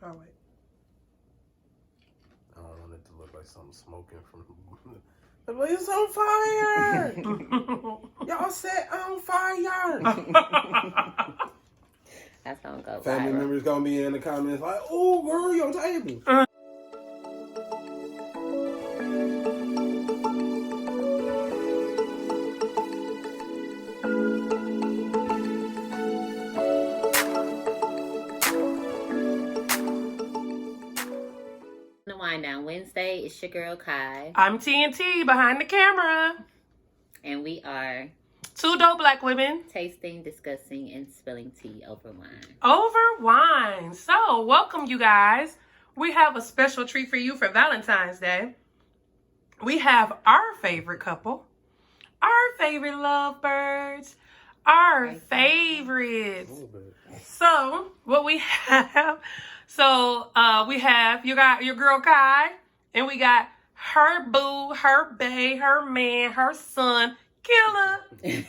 Oh, wait. I don't want it to look like something smoking from... But it's on fire! Y'all set on fire! That's gonna go Family viral. members gonna be in the comments like, oh, girl, your table. The Wine Down Wednesday. It's your girl Kai, I'm TNT behind the camera. and we are Two dope black women tasting, discussing, and spilling tea over wine. over wine. So, welcome you guys. We have a special treat for you for Valentine's Day. We have our favorite couple, our favorite lovebirds, our favorites. So, what we have, we have, you got your girl Kai, and we got her boo, her bae, her man, her son, Killer. You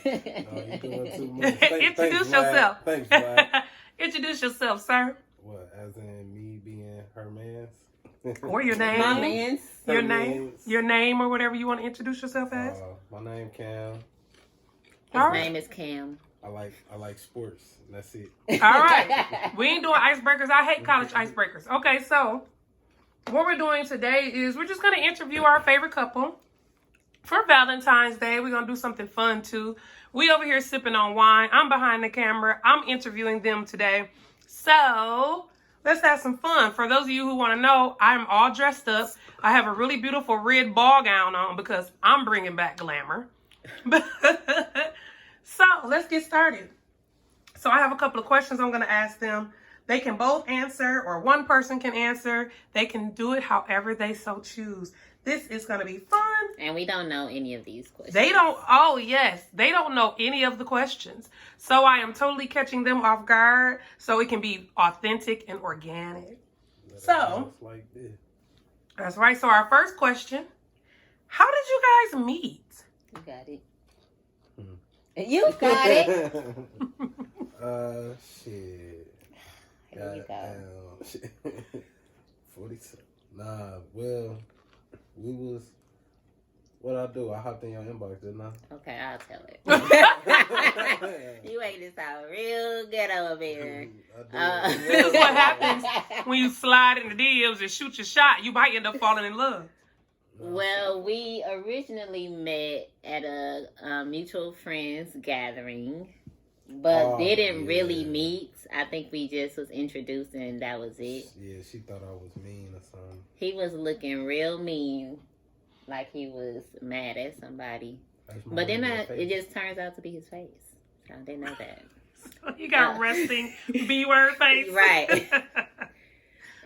doing too much. Introduce yourself. Thanks, Vlad. Introduce yourself, sir. What, as in me being her man's? Or your name. My man's. Your name or whatever you want to introduce yourself as. My name Cam. His name is Cam. I like sports. And that's it. All right. We ain't doing icebreakers. I hate college icebreakers. Okay, so what we're doing today is we're just going to interview our favorite couple for Valentine's Day. We're going to do something fun too. We over here sipping on wine. I'm behind the camera. I'm interviewing them today. So let's have some fun. For those of you who want to know, I'm all dressed up. I have a really beautiful red ball gown on because I'm bringing back glamour. So let's get started. So I have a couple of questions I'm going to ask them. They can both answer, or one person can answer. They can do it however they so choose. This is going to be fun. And we don't know any of these questions. They don't know any of the questions. So I am totally catching them off guard so it can be authentic and organic. So, like this. That's right. So our first question, how did you guys meet? You got it. You got it. Shit. Here you go. 47. Nah, well, we was... What I do? I hopped in your inbox, didn't I? Okay, I'll tell it. You made this sound real good over here. This is what happens when you slide in the DMs and shoot your shot. You might end up falling in love. Well, we originally met at a mutual friends gathering, but didn't really meet. I think we just was introduced and that was it. Yeah, she thought I was mean or something. He was looking real mean, like he was mad at somebody. But then it just turns out to be his face. So I didn't know that. You got resting B-word face. Right.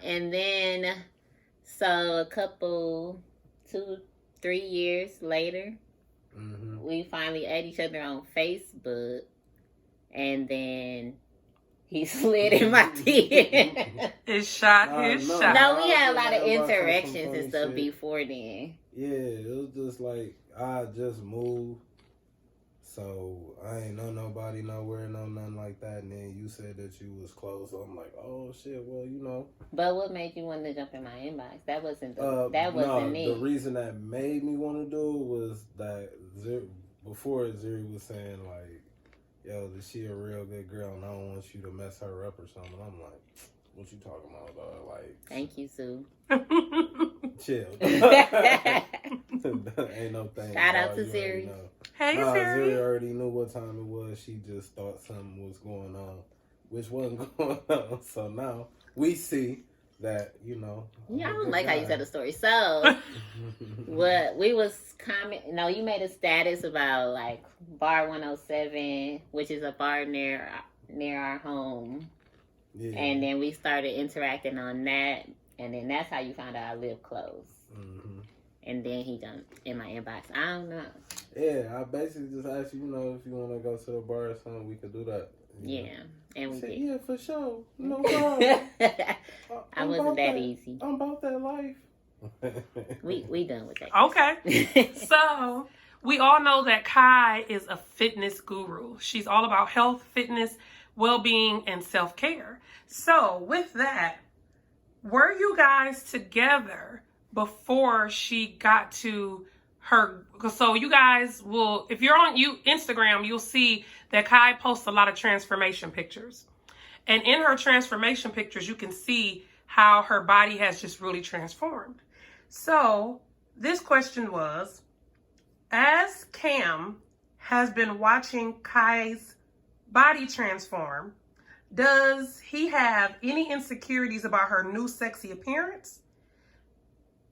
And then, so a couple... 2-3 years later, we finally add each other on Facebook, and then he slid in my DM. His shot. No, we had a lot of interactions and stuff before then. Yeah, it was just like, I just moved, so I ain't know nobody nowhere, nothing like that, and then you said that you was close, so I'm like, oh shit, well, you know. But what made you want to jump in my inbox? That wasn't it. The reason that made me want to do it was that before Zuri was saying like, yo, is she a real good girl and I don't want you to mess her up or something. I'm like, what you talking about, dog? Like, thank you, Sue. Chill. Ain't no thing. Shout out to Zuri. Hey, Zuri. Zuri already knew what time it was. She just thought something was going on, which wasn't going on. So now we see that, you know. Yeah, I don't like how you said the story. So, what we was you made a status about like Bar 107, which is a bar near our home. Yeah. And then we started interacting on that. And then that's how you found out I live close. Mm-hmm. And then he jumped in my inbox. I don't know. Yeah, I basically just asked you, if you want to go to the bar or something, we could do that. Yeah, and we did. Yeah, for sure. No problem. I wasn't that easy. I'm about that life. we done with that. Okay. So, we all know that Kai is a fitness guru. She's all about health, fitness, well-being, and self-care. So, with that, were you guys together before she got to her? So you guys will, if you're on Instagram, you'll see that Kai posts a lot of transformation pictures. And in her transformation pictures, you can see how her body has just really transformed. So this question was, as Cam has been watching Kai's body transform, does he have any insecurities about her new sexy appearance?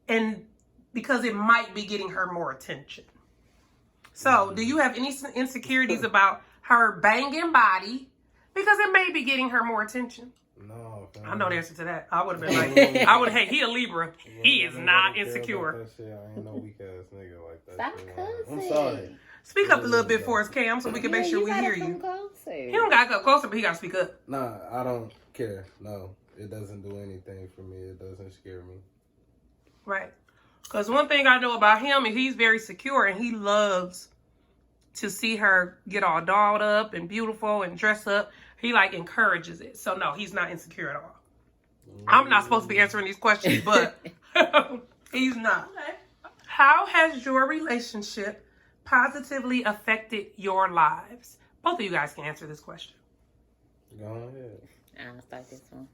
And because it might be getting her more attention. So, do you have any insecurities about her banging body? Because it may be getting her more attention. No, fam. I know the answer to that. I would have been like, hey, he a Libra. He is not insecure. I ain't no weak ass nigga like that. Stop cussing. I'm sorry. Speak up a little bit for us, Cam, so we can make sure we hear you. Closer. He don't gotta come closer, but he gotta speak up. Nah, I don't care. No, it doesn't do anything for me. It doesn't scare me. Right. Because one thing I know about him is he's very secure and he loves to see her get all dolled up and beautiful and dress up. He like encourages it. So no, he's not insecure at all. I'm not supposed to be answering these questions, but he's not. Okay. How has your relationship positively affected your lives? Both of you guys can answer this question. Go ahead. I'll start this one.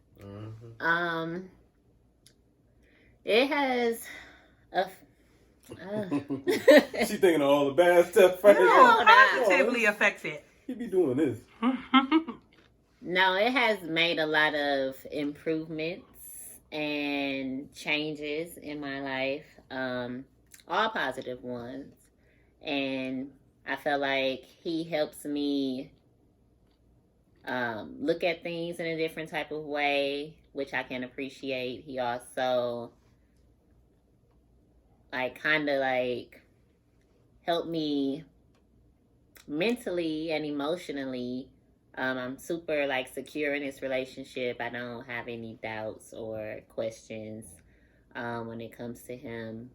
Mm-hmm. It has She thinking of all the bad stuff first. No, positively affected. He be doing this. No, it has made a lot of improvements and changes in my life. All positive ones. And I feel like he helps me look at things in a different type of way, which I can appreciate. He also kind of helped me mentally and emotionally. I'm super secure in this relationship. I don't have any doubts or questions when it comes to him.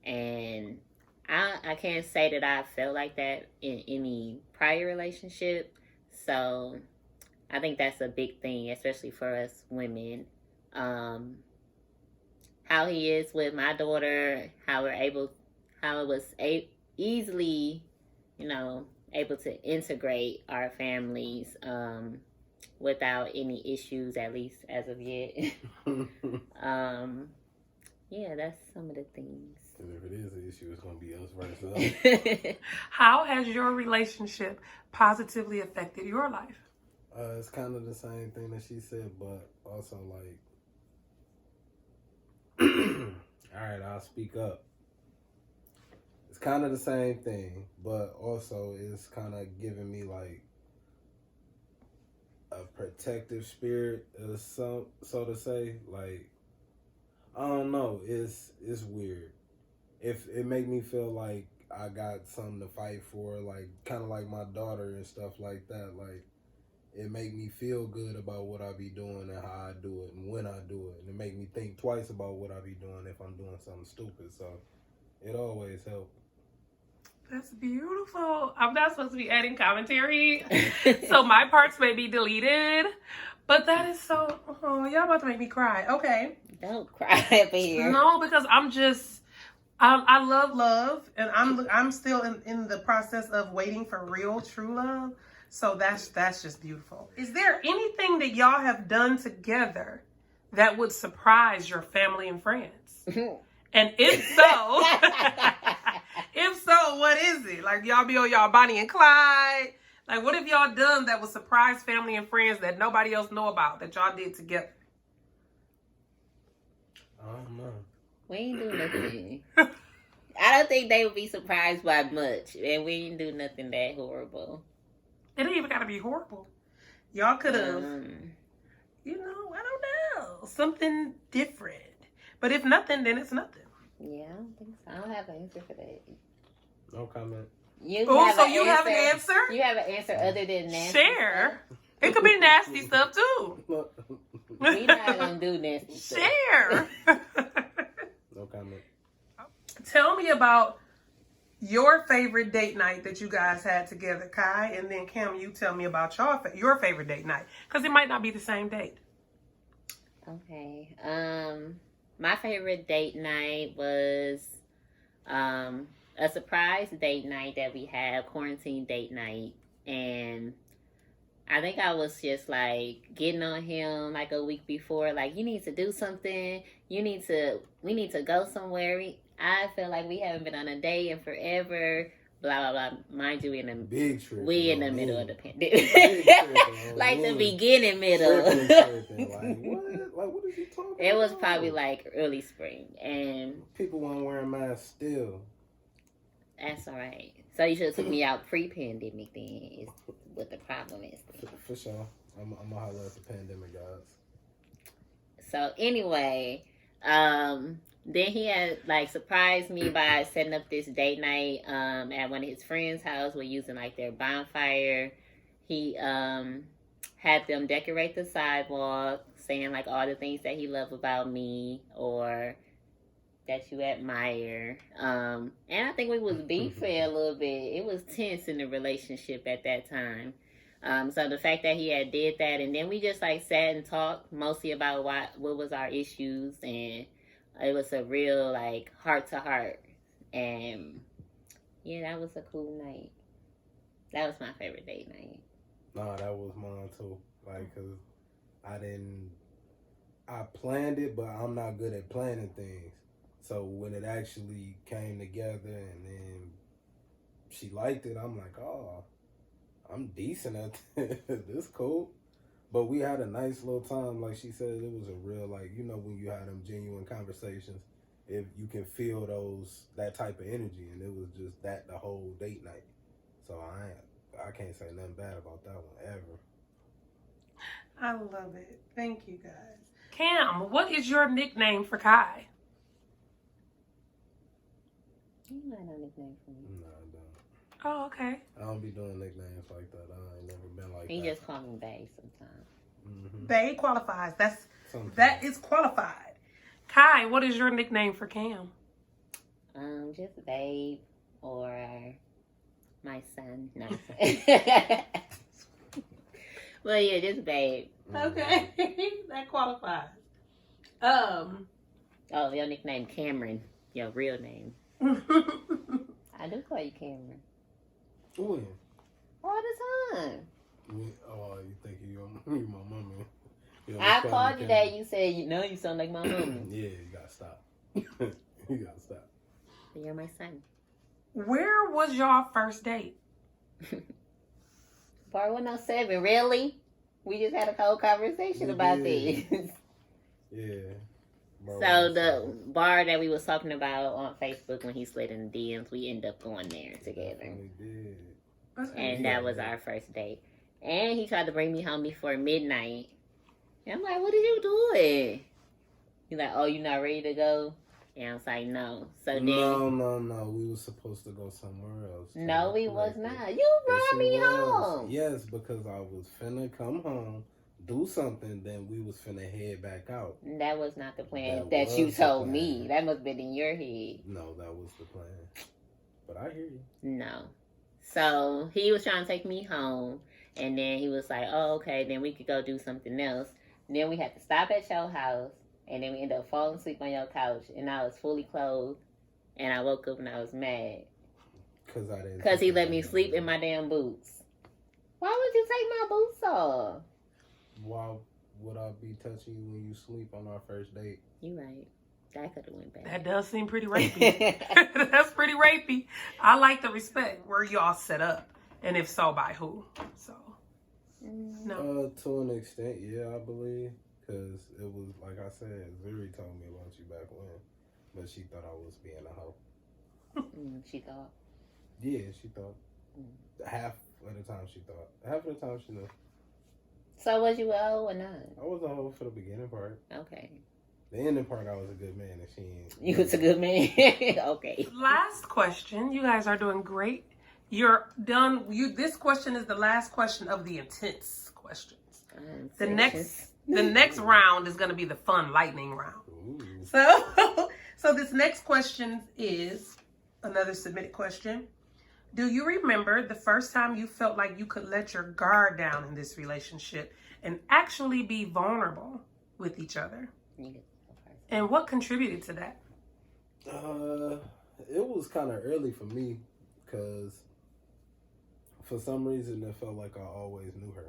And I can't say that I felt like that in any prior relationship. So I think that's a big thing, especially for us women. How he is with my daughter, how it was easily, able to integrate our families without any issues, at least as of yet. Yeah, that's some of the things. And if it is an issue, it's going to be us versus us. How has your relationship positively affected your life? It's kind of the same thing that she said, but also alright, I'll speak up. It's kind of the same thing, but also it's kind of giving me a protective spirit, so to say. I don't know. It's weird. If it make me feel like I got something to fight for, kind of like my daughter and stuff like that. It make me feel good about what I be doing and how I do it and when I do it. And it make me think twice about what I be doing if I'm doing something stupid. So it always helps. That's beautiful. I'm not supposed to be adding commentary, so my parts may be deleted. But that is so... Oh, y'all about to make me cry. Okay. Don't cry up here. No, because I'm just... I love, and I'm still in the process of waiting for real, true love. So that's just beautiful. Is there anything that y'all have done together that would surprise your family and friends? And if so, what is it? Y'all be on y'all Bonnie and Clyde. What have y'all done that would surprise family and friends that nobody else know about that y'all did together? I don't know. We ain't do nothing. I don't think they would be surprised by much, and we didn't do nothing that horrible. It ain't even gotta be horrible. Y'all could have, I don't know, something different. But if nothing, then it's nothing. Yeah, I don't think so. I don't have an answer for that. No comment. You have an answer? You have an answer other than nasty Share. stuff? It could be nasty stuff too. We not gonna do nasty stuff. Share. No comment. Tell me about your favorite date night that you guys had together, Kai, and then Kim, you tell me about your favorite date night, because it might not be the same date. Okay. My favorite date night was a surprise date night that we had, a quarantine date night. And I think I was just like getting on him like a week before, like, you need to do something. We need to go somewhere. I feel like we haven't been on a date in forever. Blah, blah, blah. Mind you, Big trip. we in the middle of the pandemic. Like the beginning, middle. Tripping. Like, what? Like, what is he talking about? It was probably like early spring. And people weren't wearing masks still. that's all right. So you should have took me out pre-pandemic then, is what the problem is. For sure. I'm going to holler at the pandemic guys. So anyway, then he had like surprised me by setting up this date night at one of his friends' house. We're using like their bonfire. He had them decorate the sidewalk, saying like all the things that he loved about me or that you admire. And I think we was beefing a little bit. It was tense in the relationship at that time. So the fact that he had did that, and then we just like sat and talked mostly about what was our issues, and it was a real like heart to heart. And yeah, that was a cool night. That was my favorite date night. Nah, that was mine too. Like, cause I planned it, but I'm not good at planning things. So when it actually came together and then she liked it, I'm like, oh, I'm decent at this. Cool. But we had a nice little time. Like she said, it was a real, like, you know, when you had them genuine conversations, if you can feel that type of energy, and it was just that the whole date night. So I can't say nothing bad about that one ever. I love it. Thank you, guys. Cam, what is your nickname for Kai? You might have a nickname for me. No, I don't. Oh, okay. I don't be doing nicknames like that. I ain't never been like He that. just call me Bae sometimes. Mm-hmm. Bae qualifies. Sometimes. That is qualified. Kai, what is your nickname for Cam? Just Babe or my son. No. Well, yeah, just Babe. Okay, that qualifies. Oh, your nickname Cameron. Your real name. I do call you Cameron. When? All the time. Oh, you think you my mama? I called you that. You said, you sound like my mama. Yeah, you gotta stop. You gotta stop. You're my son. Where was y'all first date? Bar 107, really? We just had a whole conversation about this. Yeah. So the bar that we was talking about on Facebook when he slid in the DMs, we ended up going there together. We did. And that was our first date. And he tried to bring me home before midnight. And I'm like, what are you doing? He's like, oh, you not ready to go? And I was like, no. So then, No. We was supposed to go somewhere else. No, we was not. You brought me home. Yes, because I was finna come home, do something, then we was finna head back out. That was not the plan that you told me. That must have been in your head. No, that was the plan. But I hear you. No. So he was trying to take me home. And then he was like, oh, okay, then we could go do something else. Then we had to stop at your house. And then we ended up falling asleep on your couch. And I was fully clothed. And I woke up and I was mad. Because he let me sleep in my damn boots. Why would you take my boots off? Why would I be touching you when you sleep on our first date? You right. That could have went bad. That does seem pretty rapey. That's pretty rapey. I like the respect. Where y'all set up? And if so, by who? So, no. To an extent, yeah, I believe. Because it was, like I said, Zuri told me about you back when. But she thought I was being a hoe. She thought? Yeah, she thought. Half of the time she thought. Half of the time she knew. So was you a hoe or not? I was a hoe for the beginning part. Okay. The ending part, I was a good man, and she ain't. You was a good man? Okay. Last question. You guys are doing great. You're done. This question is the last question of the intense questions. The next round is going to be the fun lightning round. Ooh. So this next question is another submitted question. Do you remember the first time you felt like you could let your guard down in this relationship and actually be vulnerable? with each other? You get the person. And what contributed to that? It was kind of early for me because for some reason it felt like I always knew her.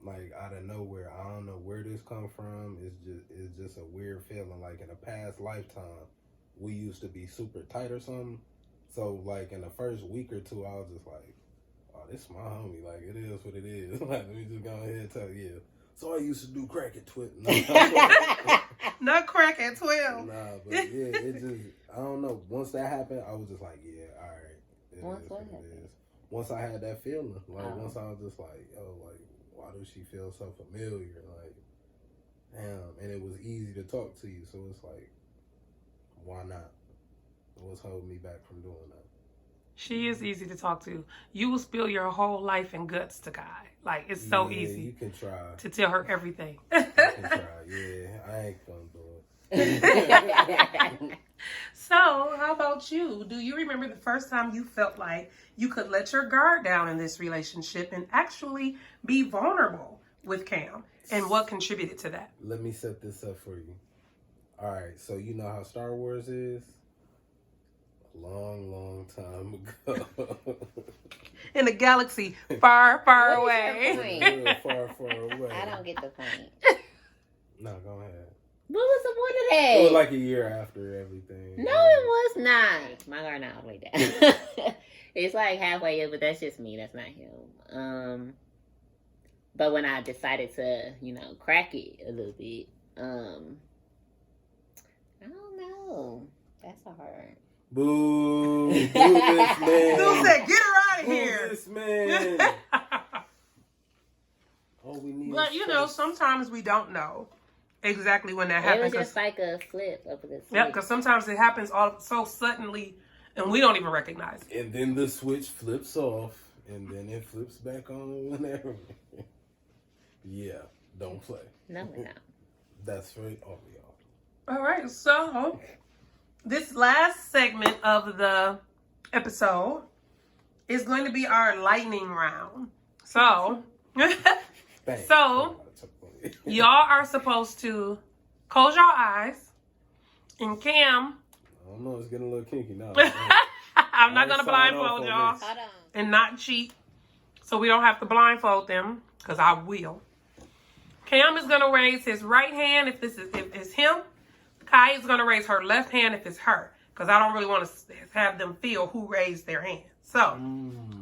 Like out of nowhere, I don't know where this come from. It's just a weird feeling. Like in a past lifetime, we used to be super tight or something. So like in the first week or two, I was just like, "Oh, this is my homie. Like it is what it is." Like let me just go ahead and tell you. So I used to do crack at 12. Not crack at 12. Nah, but yeah, it just I don't know. Once that happened, I was just like, yeah, all right. Once what happened? Once I had that feeling, like Oh. once I was just like, yo, like why does she feel so familiar? Like, damn, and it was easy to talk to you, so it's like, why not? What's holding me back from doing that? She is easy to talk to. You will spill your whole life and guts to Kai. Like, it's so Yeah, easy You can try. to tell her everything. You can try. Yeah, I ain't gonna do it. So, how about you? Do you remember the first time you felt like you could let your guard down in this relationship and actually be vulnerable with Cam? And what contributed to that? Let me set this up for you. All right, so you know how Star Wars is? A long time ago. In a galaxy far, far What is your away. point? Real far away. I don't get the point. No, go ahead. What was the point of It was that? like a year after everything. No, it was not. My guard not all the way down. It's like halfway up, but that's just me. That's not him. But when I decided to, crack it a little bit, I don't know. That's a hard. Boo! Boo this man! Who said, get her out of Boo here? this man! All we need But, is sometimes we don't know exactly when that It happens. was just like a flip of the switch. Yeah, because sometimes it happens all so suddenly and we don't even recognize it. And then the switch flips off, and then it flips back on whenever. Yeah, don't play. No, we're not. That's for all of y'all. All right, so this last segment of the episode is going to be our lightning round. So, Bang. So, y'all are supposed to close your eyes, and Cam, I don't know, it's getting a little kinky now. I'm not going to sign off blindfold on y'all this. Hold on. and not cheat, so we don't have to blindfold them, because I will. Cam is going to raise his right hand if it's him. Kai is going to raise her left hand if it's her, because I don't really want to have them feel who raised their hand. So,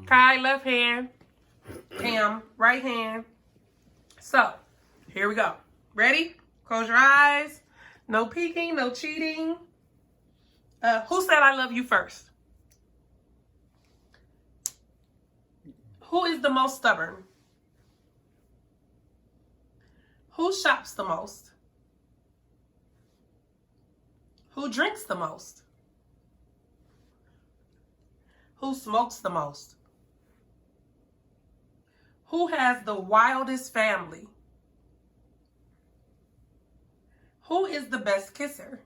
Kai, left hand. Cam, right hand. So, here we go. Ready? Close your eyes. No peeking, no cheating. Who said I love you first? Who is the most stubborn? Who shops the most? Who drinks the most? Who smokes the most? Who has the wildest family? Who is the best kisser?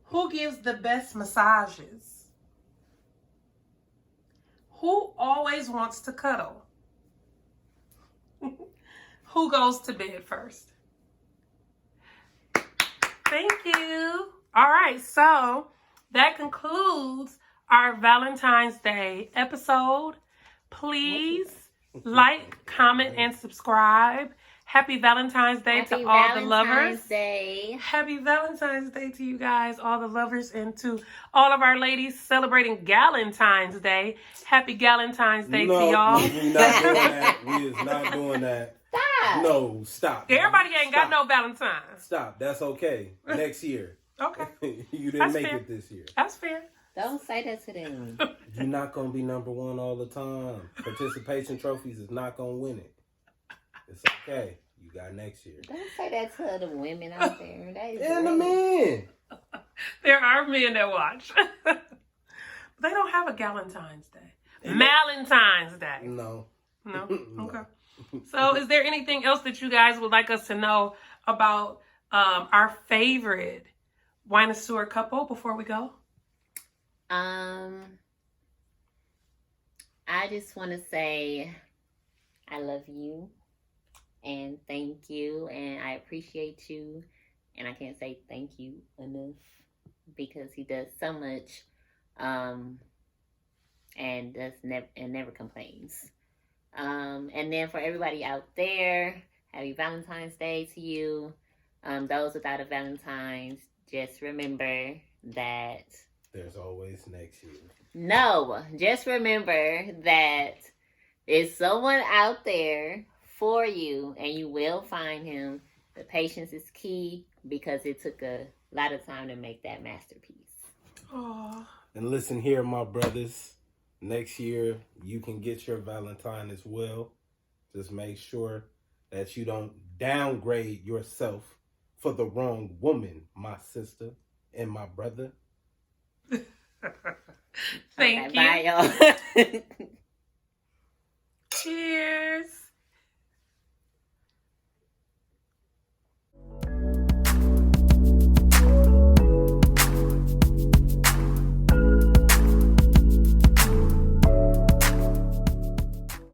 Who gives the best massages? Who always wants to cuddle? Who goes to bed first? Thank you. All right, so that concludes our Valentine's Day episode. Please like, comment, and subscribe. Happy Valentine's Day to all the lovers. Day. Happy Valentine's Day to you guys, all the lovers, and to all of our ladies celebrating Galentine's Day. Happy Galentine's Day to y'all. We not doing that. We is not doing that. Stop. No, stop. Everybody ain't got Stop. no Valentine. Stop. That's okay. Next year. Okay, You didn't That's make fair. it this year. that's fair. Don't say that to them. You're not going to be number one all the time. Participation trophies is not going to win it. It's okay. You got next year. Don't say that to the women out there. That is And the rude. men. There are men that watch. But they don't have a Galentine's Day. Valentine's Day. No. No? No. Okay. So is there anything else that you guys would like us to know about our favorite Wineoisseur couple before we go? I just want to say I love you And thank you. And I appreciate you. And I can't say thank you enough because he does so much. And never complains. And then for everybody out there, happy Valentine's Day to you. Those without a Valentine's, just remember that there's always next year. No, just remember that there's someone out there for you, and you will find him. The patience is key because it took a lot of time to make that masterpiece. Aww. And listen here, my brothers. Next year, you can get your Valentine as well. Just make sure that you don't downgrade yourself for the wrong woman, my sister and my brother. Thank you. Bye, y'all. Cheers.